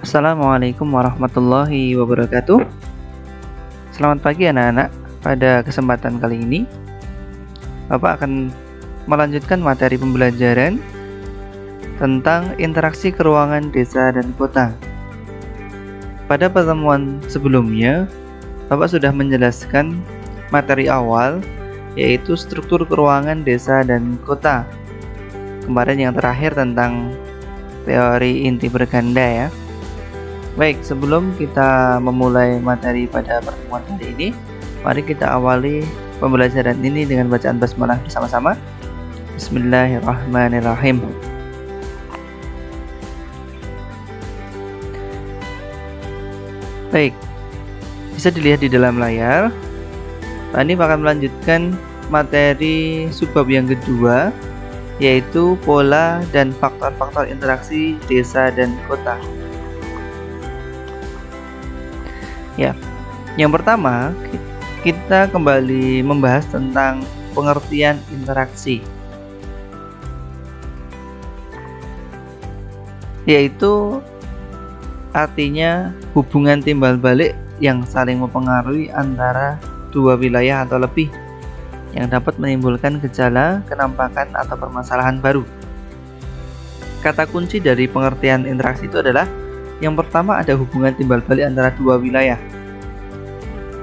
Assalamualaikum warahmatullahi wabarakatuh. Selamat pagi anak-anak. Pada kesempatan kali ini Bapak akan melanjutkan materi pembelajaran tentang interaksi keruangan desa dan kota. Pada pertemuan sebelumnya Bapak sudah menjelaskan materi awal, yaitu struktur keruangan desa dan kota. Kemarin yang terakhir tentang teori inti berganda ya. Baik, sebelum kita memulai materi pada pertemuan kali ini, mari kita awali pembelajaran ini dengan bacaan basmalah bersama-sama. Bismillahirrahmanirrahim. Baik, bisa dilihat di dalam layar. Ini akan melanjutkan materi subbab yang kedua, yaitu pola dan faktor-faktor interaksi desa dan kota. Ya, yang pertama kita kembali membahas tentang pengertian interaksi, yaitu artinya hubungan timbal balik yang saling mempengaruhi antara dua wilayah atau lebih yang dapat menimbulkan gejala, kenampakan, atau permasalahan baru. Kata kunci dari pengertian interaksi itu adalah yang pertama ada hubungan timbal balik antara dua wilayah.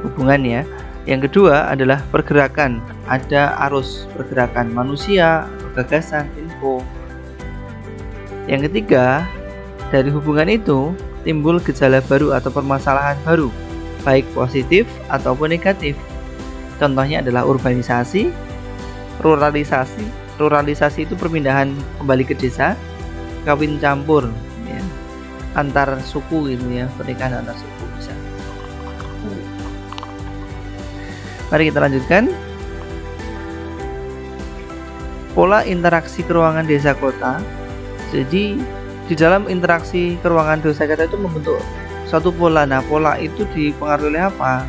Hubungan ya. Yang kedua adalah pergerakan. Ada arus pergerakan manusia, gagasan, info. Yang ketiga, dari hubungan itu timbul gejala baru atau permasalahan baru, baik positif ataupun negatif. Contohnya adalah urbanisasi, ruralisasi. Ruralisasi itu perpindahan kembali ke desa, kawin campur ya, antar suku gitu ya, pernikahan antar suku bisa. Mari kita lanjutkan. Pola interaksi keruangan desa kota. Jadi di dalam interaksi keruangan desa kota itu membentuk suatu pola. Nah, pola itu dipengaruhi oleh apa?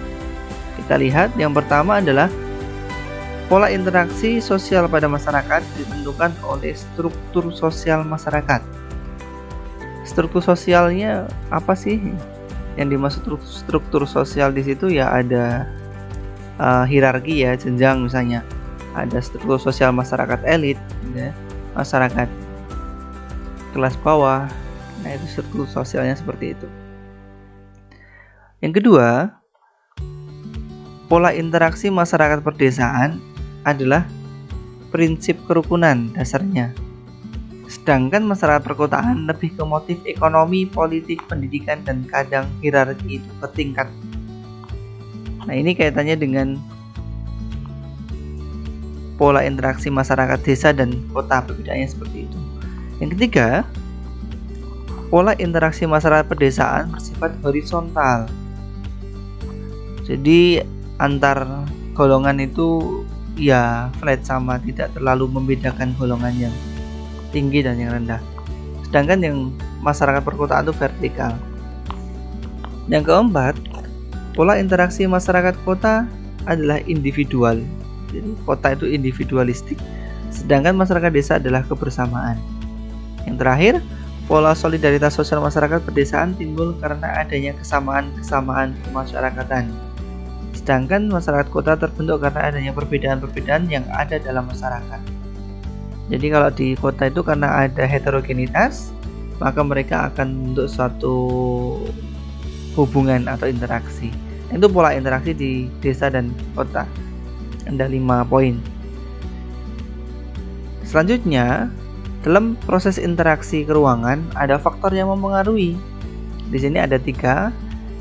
Kita lihat yang pertama adalah pola interaksi sosial pada masyarakat ditentukan oleh struktur sosial masyarakat. Struktur sosialnya apa sih? Yang dimaksud struktur sosial di situ ya ada hierarki ya, jenjang misalnya. Ada struktur sosial masyarakat elit, ya, masyarakat kelas bawah. Nah, itu struktur sosialnya seperti itu. Yang kedua, pola interaksi masyarakat perdesaan adalah prinsip kerukunan dasarnya. Sedangkan masyarakat perkotaan lebih ke motif ekonomi, politik, pendidikan, dan kadang hierarki itu bertingkat. Nah, ini kaitannya dengan pola interaksi masyarakat desa dan kota, perbedaannya seperti itu. Yang ketiga, pola interaksi masyarakat pedesaan bersifat horizontal. Jadi antar golongan itu ya flat sama, tidak terlalu membedakan golongan yang tinggi dan yang rendah. Sedangkan yang masyarakat perkotaan itu vertikal. Yang keempat, pola interaksi masyarakat kota adalah individual. Jadi kota itu individualistik, sedangkan masyarakat desa adalah kebersamaan. Yang terakhir, pola solidaritas sosial masyarakat pedesaan timbul karena adanya kesamaan-kesamaan kemasyarakatan. Sedangkan masyarakat kota terbentuk karena adanya perbedaan-perbedaan yang ada dalam masyarakat. Jadi kalau di kota itu karena ada heterogenitas, maka mereka akan membentuk suatu hubungan atau interaksi. Itu pola interaksi di desa dan kota. Ada 5 poin. Selanjutnya, dalam proses interaksi keruangan ada faktor yang mempengaruhi. Di sini ada 3.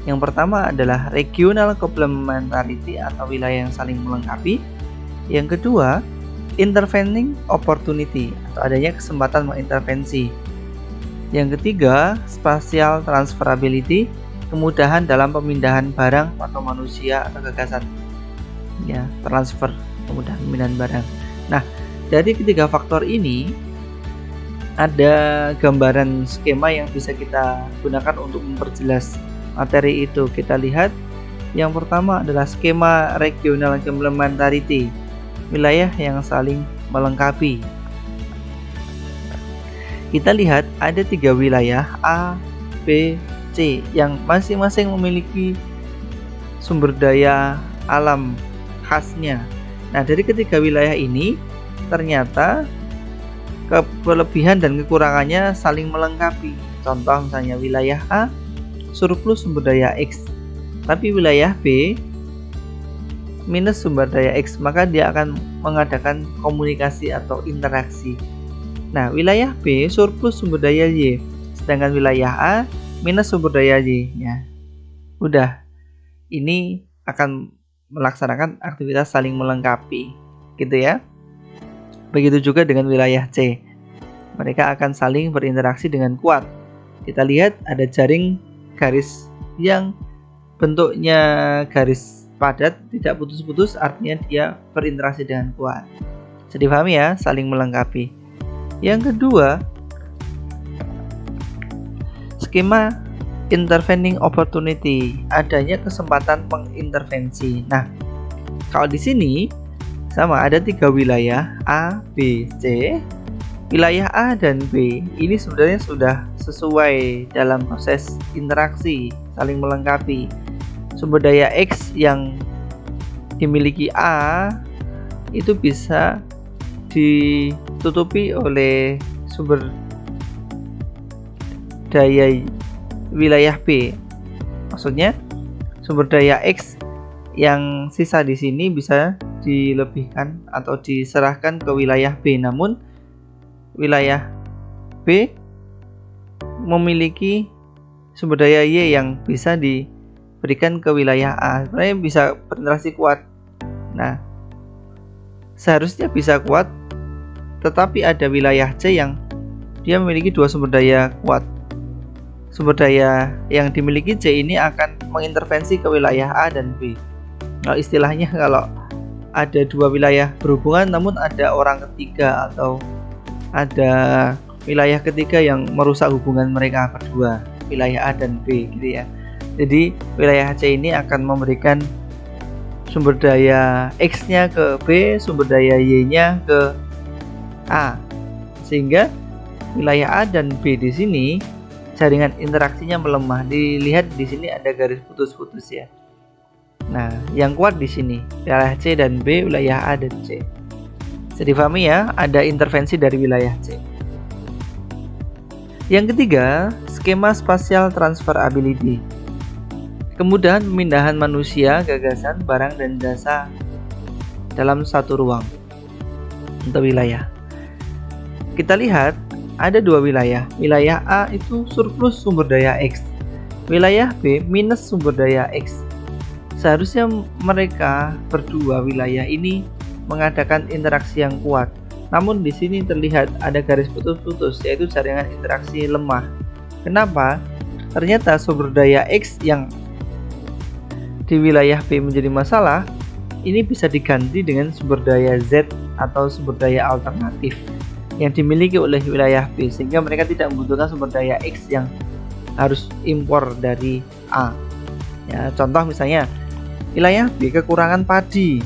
Yang pertama adalah regional complementarity atau wilayah yang saling melengkapi. Yang kedua, intervening opportunity atau adanya kesempatan mengintervensi. Yang ketiga, spatial transferability, kemudahan dalam pemindahan barang atau manusia atau gagasan. Ya, transfer, kemudahan pemindahan barang. Nah, dari ketiga faktor ini ada gambaran skema yang bisa kita gunakan untuk memperjelas materi itu. Kita lihat yang pertama adalah skema regional complementarity, wilayah yang saling melengkapi. Kita lihat ada 3 wilayah A, B, C yang masing-masing memiliki sumber daya alam khasnya. Nah, dari ketiga wilayah ini ternyata kelebihan dan kekurangannya saling melengkapi. Contoh misalnya wilayah A surplus sumber daya X, tapi wilayah B minus sumber daya X, maka dia akan mengadakan komunikasi atau interaksi. Nah, wilayah B surplus sumber daya Y, sedangkan wilayah A minus sumber daya Y. Ya, udah, ini akan melaksanakan aktivitas saling melengkapi, gitu ya. Begitu juga dengan wilayah C, mereka akan saling berinteraksi dengan kuat. Kita lihat ada jaring garis yang bentuknya garis padat, tidak putus-putus, artinya dia berinteraksi dengan kuat. Bisa dipahami ya, saling melengkapi. Yang kedua, skema intervening opportunity, adanya kesempatan mengintervensi. Nah, kalau di sini sama ada 3 wilayah A, B, C. Wilayah A dan B ini sebenarnya sudah sesuai dalam proses interaksi saling melengkapi. Sumber daya X yang dimiliki A itu bisa ditutupi oleh sumber daya wilayah B. Maksudnya sumber daya X yang sisa di sini bisa dilebihkan atau diserahkan ke wilayah B, namun wilayah B memiliki sumber daya Y yang bisa diberikan ke wilayah A. Sebenarnya bisa berinteraksi kuat. Nah, seharusnya bisa kuat, tetapi ada wilayah C yang dia memiliki 2 sumber daya kuat. Sumber daya yang dimiliki C ini akan mengintervensi ke wilayah A dan B. Nah, istilahnya kalau ada 2 wilayah berhubungan namun ada orang ketiga atau ada wilayah ketiga yang merusak hubungan mereka berdua, wilayah A dan B, gitu ya. Jadi wilayah C ini akan memberikan sumber daya X-nya ke B, sumber daya Y-nya ke A, sehingga wilayah A dan B di sini jaringan interaksinya melemah. Dilihat di sini ada garis putus-putus ya. Nah, yang kuat di sini wilayah C dan B, wilayah A dan C. Bisa dipahami ya, ada intervensi dari wilayah C. Yang ketiga, skema spatial transfer ability. Kemudahan pemindahan manusia, gagasan, barang, dan jasa dalam satu ruang atau wilayah. Kita lihat ada 2 wilayah. Wilayah A itu surplus sumber daya X, wilayah B minus sumber daya X. Seharusnya mereka berdua wilayah ini mengadakan interaksi yang kuat. Namun di sini terlihat ada garis putus-putus, yaitu jaringan interaksi lemah. Kenapa? Ternyata sumber daya X yang di wilayah B menjadi masalah, ini bisa diganti dengan sumber daya Z atau sumber daya alternatif yang dimiliki oleh wilayah B, sehingga mereka tidak membutuhkan sumber daya X yang harus impor dari A. Ya, contoh misalnya wilayah B kekurangan padi,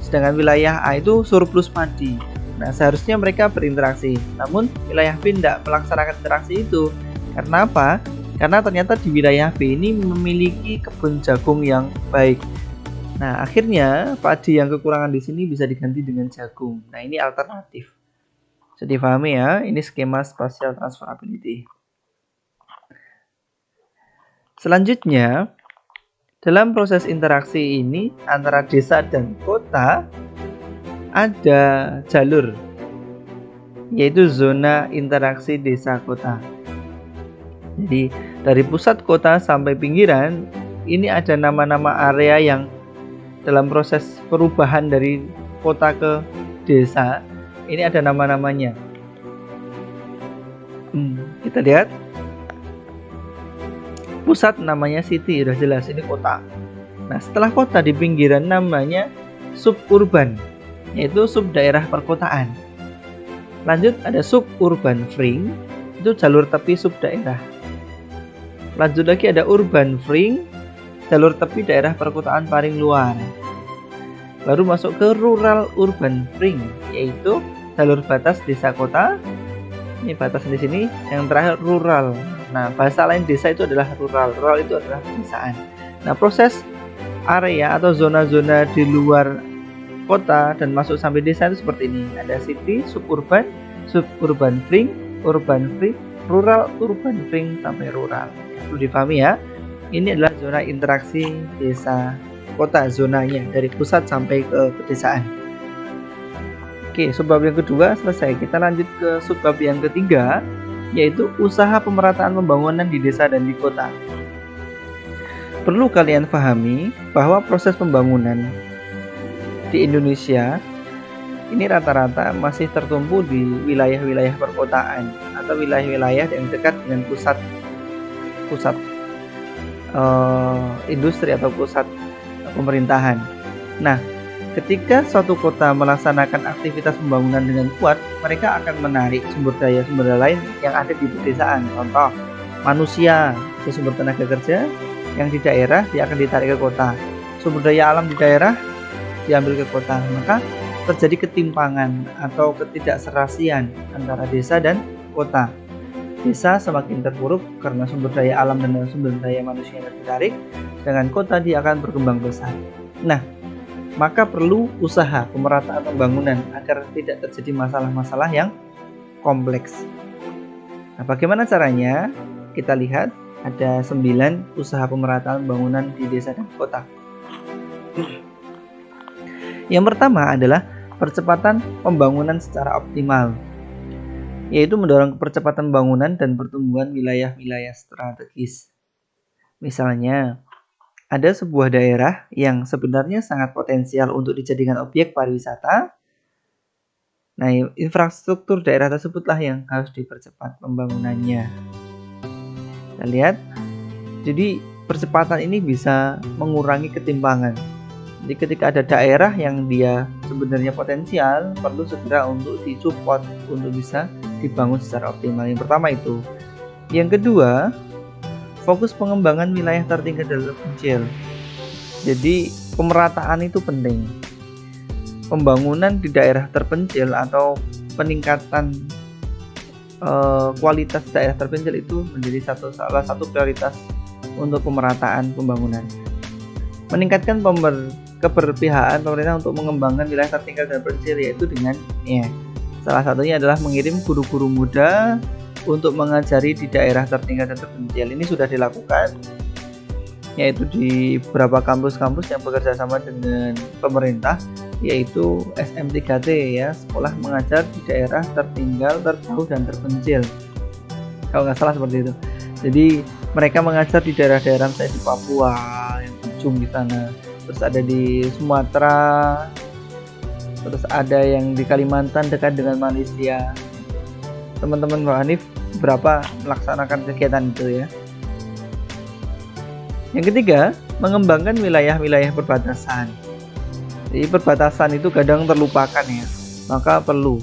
sedangkan wilayah A itu surplus padi. Nah, seharusnya mereka berinteraksi, namun wilayah B tidak melaksanakan interaksi itu. Karena apa? Karena ternyata di wilayah B ini memiliki kebun jagung yang baik. Nah, akhirnya padi yang kekurangan di sini bisa diganti dengan jagung. Nah, ini alternatif. Bisa dipahami ya, ini skema spatial transferability. Selanjutnya, dalam proses interaksi ini antara desa dan kota ada jalur, yaitu zona interaksi desa kota. Jadi dari pusat kota sampai pinggiran ini ada nama-nama area yang dalam proses perubahan dari kota ke desa ini ada nama-namanya. Kita lihat. Pusat namanya city, udah jelas ini kota. Nah, setelah kota di pinggiran namanya suburban, yaitu sub daerah perkotaan. Lanjut ada suburban fring, itu jalur tepi sub daerah. Lanjut lagi ada urban fring, jalur tepi daerah perkotaan paling luar. Baru masuk ke rural urban fring, yaitu jalur batas desa kota. Ini batas di sini. Yang terakhir rural. Nah, bahasa lain desa itu adalah rural. Rural itu adalah pedesaan. Nah, proses area atau zona-zona di luar kota dan masuk sampai desa itu seperti ini. Ada city, suburban, suburban ring, urban ring, rural, urban ring sampai rural. Perlu dipahami ya. Ini adalah zona interaksi desa kota, zonanya dari pusat sampai ke pedesaan. Oke, subbab yang kedua selesai. Kita lanjut ke subbab yang ketiga, yaitu usaha pemerataan pembangunan di desa dan di kota. Perlu kalian pahami bahwa proses pembangunan di Indonesia ini rata-rata masih tertumpu di wilayah-wilayah perkotaan atau wilayah-wilayah yang dekat dengan pusat industri atau pusat pemerintahan. Nah, ketika suatu kota melaksanakan aktivitas pembangunan dengan kuat, mereka akan menarik sumber daya lain yang ada di pedesaan. Contoh, manusia itu sumber tenaga kerja yang di daerah dia akan ditarik ke kota. Sumber daya alam di daerah diambil ke kota. Maka terjadi ketimpangan atau ketidakserasian antara desa dan kota. Desa semakin terpuruk karena sumber daya alam dan sumber daya manusia yang ditarik, dengan kota dia akan berkembang besar. Nah, maka perlu usaha pemerataan pembangunan agar tidak terjadi masalah-masalah yang kompleks. Nah, bagaimana caranya? Kita lihat ada 9 usaha pemerataan pembangunan di desa dan kota. Yang pertama adalah percepatan pembangunan secara optimal, yaitu mendorong percepatan pembangunan dan pertumbuhan wilayah-wilayah strategis. Misalnya, ada sebuah daerah yang sebenarnya sangat potensial untuk dijadikan objek pariwisata. Nah, infrastruktur daerah tersebutlah yang harus dipercepat pembangunannya. Kita lihat, jadi percepatan ini bisa mengurangi ketimpangan. Jadi ketika ada daerah yang dia sebenarnya potensial, perlu segera untuk disupport untuk bisa dibangun secara optimal. Yang pertama itu. Yang kedua, fokus pengembangan wilayah tertinggal dan terpencil. Jadi pemerataan itu penting. Pembangunan di daerah terpencil atau peningkatan kualitas daerah terpencil itu menjadi salah satu prioritas untuk pemerataan pembangunan. Meningkatkan keberpihakan pemerintah untuk mengembangkan wilayah tertinggal dan terpencil, yaitu dengan salah satunya adalah mengirim guru-guru muda untuk mengajari di daerah tertinggal dan terpencil. Ini sudah dilakukan, yaitu di beberapa kampus-kampus yang bekerja sama dengan pemerintah, yaitu SM3T ya, sekolah mengajar di daerah tertinggal, terjauh dan terpencil. Kalau nggak salah seperti itu. Jadi mereka mengajar di daerah-daerah misalnya di Papua, yang ujung di sana, terus ada di Sumatera, terus ada yang di Kalimantan dekat dengan Malaysia. Teman-teman Mbak Hanif berapa melaksanakan kegiatan itu ya. Yang ketiga, mengembangkan wilayah-wilayah perbatasan. Jadi perbatasan itu kadang terlupakan ya, maka perlu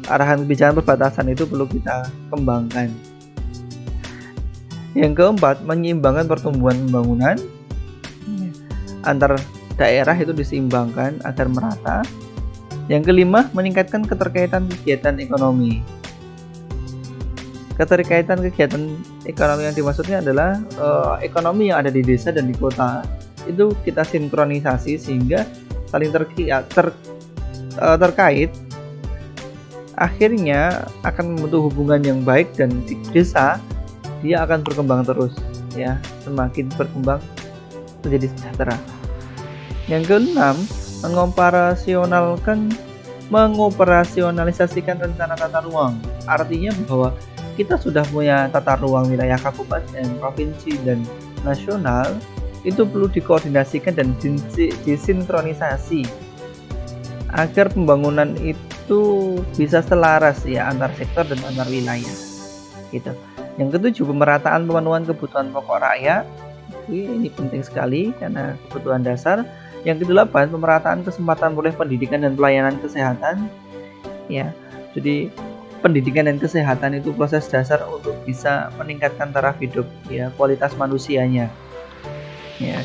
arahan kebijakan perbatasan itu perlu kita kembangkan. Yang keempat, menyeimbangkan pertumbuhan pembangunan antar daerah itu diseimbangkan agar merata. Yang kelima, meningkatkan keterkaitan kegiatan ekonomi. Keterkaitan kegiatan ekonomi yang dimaksudnya adalah ekonomi yang ada di desa dan di kota itu kita sinkronisasi sehingga saling terkait, akhirnya akan membentuk hubungan yang baik dan di desa dia akan berkembang terus ya, semakin berkembang menjadi sejahtera. Yang keenam, mengoperasionalisasikan rencana tata ruang. Artinya bahwa kita sudah punya tata ruang wilayah kabupaten, provinsi, dan nasional, itu perlu dikoordinasikan dan disinkronisasi agar pembangunan itu bisa selaras ya antar sektor dan antar wilayah gitu. Yang ketujuh, pemerataan pemenuhan kebutuhan pokok rakyat. Ini penting sekali karena kebutuhan dasar. Yang kedelapan, pemerataan kesempatan oleh pendidikan dan pelayanan kesehatan ya. Jadi pendidikan dan kesehatan itu proses dasar untuk bisa meningkatkan taraf hidup ya, kualitas manusianya. Ya,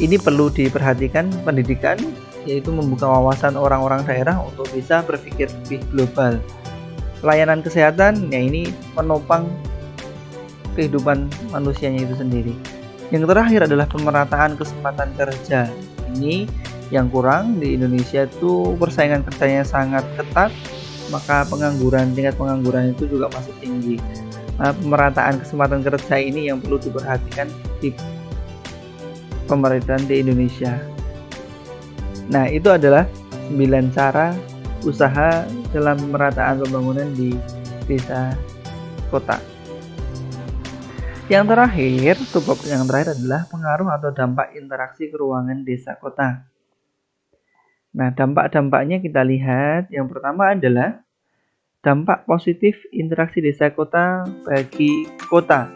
ini perlu diperhatikan pendidikan, yaitu membuka wawasan orang-orang daerah untuk bisa berpikir lebih global. Pelayanan kesehatan, ya ini menopang kehidupan manusianya itu sendiri. Yang terakhir adalah pemerataan kesempatan kerja. Ini yang kurang di Indonesia itu persaingan kerjanya sangat ketat, maka tingkat pengangguran itu juga masih tinggi. Nah, pemerataan kesempatan kerja ini yang perlu diperhatikan di pemerintahan di Indonesia. Nah, itu adalah 9 cara usaha dalam pemerataan pembangunan di desa kota. Yang terakhir adalah pengaruh atau dampak interaksi keruangan desa kota. Nah, dampak-dampaknya kita lihat. Yang pertama adalah dampak positif interaksi desa kota bagi kota.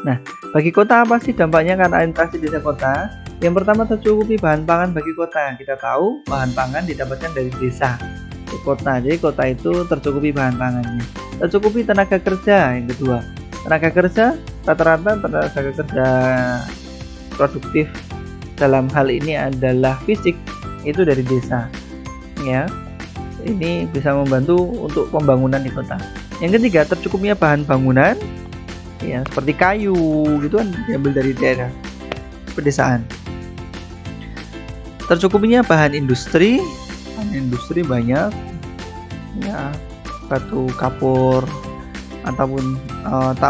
Nah, bagi kota apa sih dampaknya karena interaksi desa kota? Yang pertama, tercukupi bahan pangan bagi kota. Kita tahu bahan pangan didapatkan dari desa ke kota. Jadi kota itu tercukupi bahan pangannya. Tercukupi tenaga kerja. Yang kedua, tenaga kerja rata-rata tenaga kerja produktif dalam hal ini adalah fisik itu dari desa. Ya. Ini bisa membantu untuk pembangunan di kota. Yang ketiga, tercukupnya bahan bangunan ya seperti kayu gitu kan diambil dari daerah pedesaan. Tercukupnya bahan industri banyak ya, batu kapur ataupun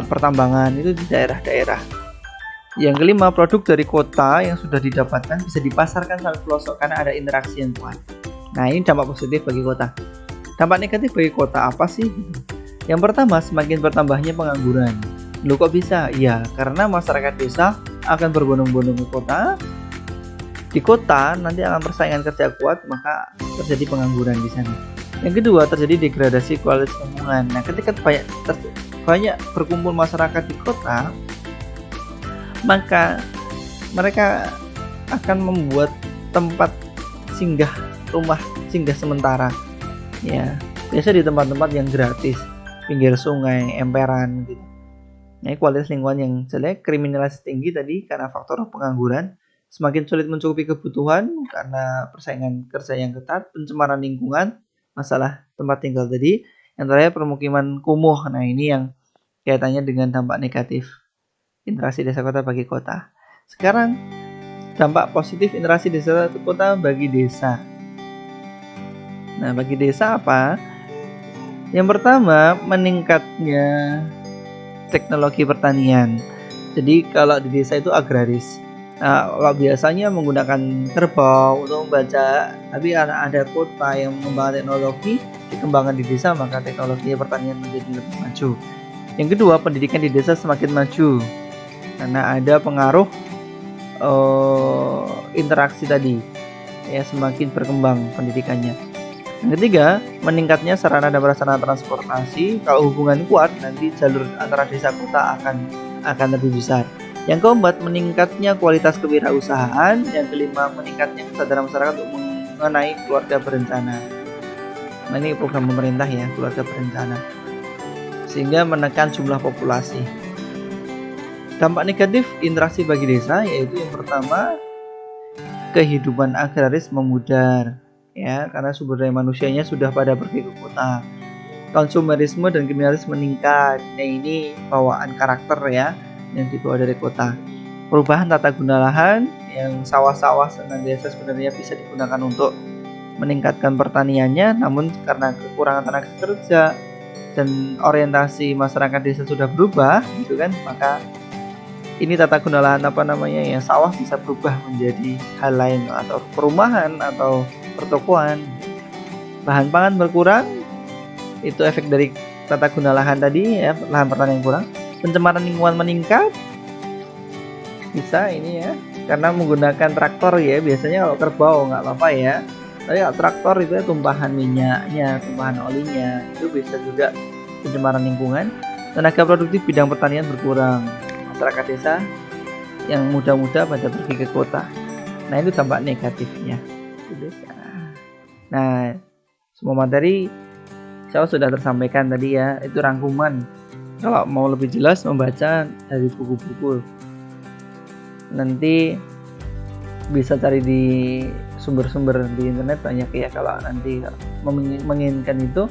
pertambangan itu di daerah-daerah. Yang kelima, produk dari kota yang sudah didapatkan bisa dipasarkan sampai pelosok karena ada interaksi yang kuat. Nah, ini dampak positif bagi kota. Dampak negatif bagi kota apa sih? Yang pertama, semakin bertambahnya pengangguran. Loh, kok bisa? Ya, karena masyarakat desa akan berbondong-bondong ke kota. Di kota nanti akan persaingan kerja kuat, maka terjadi pengangguran di sana. Yang kedua, terjadi degradasi kualitas lingkungan. Nah, ketika banyak berkumpul masyarakat di kota, maka mereka akan membuat tempat rumah singgah sementara. Ya, biasa di tempat-tempat yang gratis, pinggir sungai, emperan gitu. Nah, kualitas lingkungan yang jelek, kriminalitas tinggi tadi karena faktor pengangguran, semakin sulit mencukupi kebutuhan karena persaingan kerja yang ketat, pencemaran lingkungan, masalah tempat tinggal tadi. Yang terakhir, permukiman kumuh. Nah, ini yang kaitannya dengan dampak negatif interaksi desa kota bagi kota. Sekarang, dampak positif interaksi desa kota bagi desa. Nah, bagi desa apa? Yang pertama, meningkatnya teknologi pertanian. Jadi kalau di desa itu agraris. Nah, kalau biasanya menggunakan kerbau untuk membaca, tapi karena ada kota yang mengembangkan teknologi, dikembangkan di desa, maka teknologi pertanian menjadi lebih maju. Yang kedua, pendidikan di desa semakin maju karena ada pengaruh interaksi tadi, ya, semakin berkembang pendidikannya. Yang ketiga, meningkatnya sarana dan prasarana transportasi. Kalau hubungan kuat, nanti jalur antara desa kota akan lebih besar. Yang keempat, meningkatnya kualitas kewirausahaan. Yang kelima, meningkatnya kesadaran masyarakat untuk mengenai keluarga berencana. Nah, ini program pemerintah ya, keluarga berencana, sehingga menekan jumlah populasi. Dampak negatif interaksi bagi desa yaitu yang pertama, kehidupan agraris memudar, ya, karena sumber daya manusianya sudah pada pergi ke kota. Konsumerisme dan kriminalis meningkat. Nah, ini bawaan karakter ya yang dibawa dari kota. Perubahan tata guna lahan, yang sawah-sawah senantiasa sebenarnya bisa digunakan untuk meningkatkan pertaniannya, namun karena kekurangan tenaga kerja dan orientasi masyarakat desa sudah berubah, gitu kan, maka ini tata guna lahan ya, sawah bisa berubah menjadi hal lain atau perumahan atau pertokoan. Bahan pangan berkurang, itu efek dari tata guna lahan tadi ya, lahan pertanian kurang. Pencemaran lingkungan meningkat, bisa ini ya, karena menggunakan traktor ya. Biasanya kalau kerbau nggak apa-apa ya, tapi kalau traktor itu ya tumpahan minyaknya, tumpahan olinya, itu bisa juga pencemaran lingkungan. Tenaga produktif bidang pertanian berkurang, masyarakat desa yang muda-muda pada pergi ke kota. Nah, itu dampak negatifnya di desa. Nah, semua materi saya sudah tersampaikan tadi ya, itu rangkuman. Kalau mau lebih jelas membaca dari buku-buku, nanti bisa cari di sumber-sumber di internet banyak ya. Kalau nanti menginginkan itu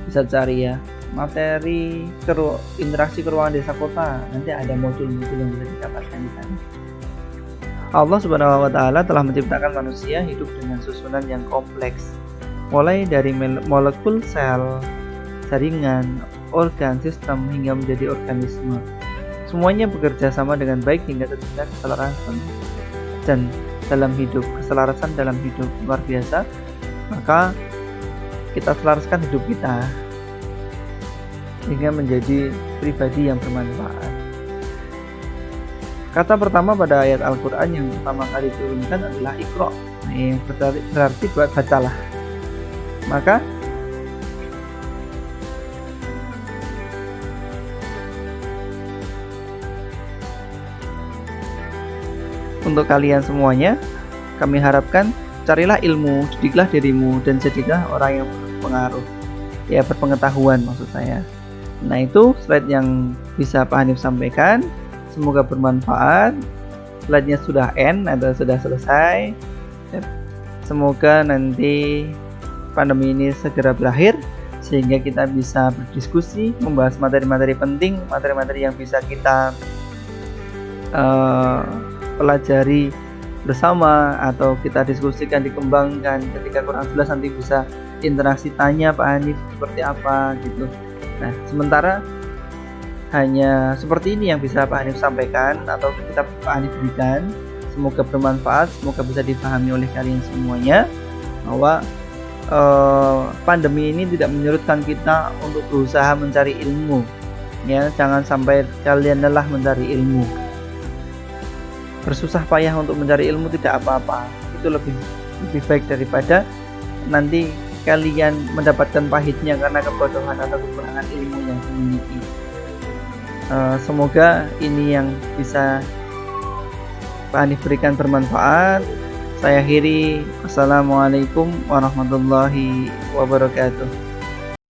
bisa cari ya. materi interaksi keruangan desa kota, nanti ada modul-modul yang bisa didapatkan di sana. Allah Subhanahu wa Ta'ala telah menciptakan manusia hidup dengan susunan yang kompleks, mulai dari molekul sel, jaringan, organ, sistem, hingga menjadi organisme. Semuanya bekerja sama dengan baik hingga tercipta keselarasan dan keselarasan dalam hidup luar biasa. Maka kita selaraskan hidup kita sehingga menjadi pribadi yang bermanfaat. Kata pertama pada ayat Al-Quran yang pertama kali diturunkan adalah Iqra, yang berarti bacalah. Maka untuk kalian semuanya, kami harapkan carilah ilmu, didiklah dirimu, dan jadilah orang yang berpengaruh, ya berpengetahuan maksud saya. Nah, itu slide yang bisa Pak Hanif sampaikan. Semoga bermanfaat. Slide-nya sudah end atau sudah selesai. Semoga nanti pandemi ini segera berakhir sehingga kita bisa berdiskusi, membahas materi-materi penting, materi-materi yang bisa kita pelajari bersama atau kita diskusikan, dikembangkan. Ketika kurang jelas nanti bisa interaksi tanya Pak Hanif seperti apa gitu. Nah, sementara hanya seperti ini yang bisa Pak Hanif sampaikan atau kita Pak Hanif berikan. Semoga bermanfaat, semoga bisa dipahami oleh kalian semuanya bahwa pandemi ini tidak menyurutkan kita untuk berusaha mencari ilmu. Ya, jangan sampai kalian lelah mencari ilmu. Bersusah payah untuk mencari ilmu tidak apa-apa. Itu lebih baik daripada nanti kalian mendapatkan pahitnya karena kebodohan atau kekurangan ilmu yang dimiliki. Semoga ini yang bisa Pak Hanif berikan bermanfaat. Saya akhiri. Wassalamualaikum warahmatullahi wabarakatuh.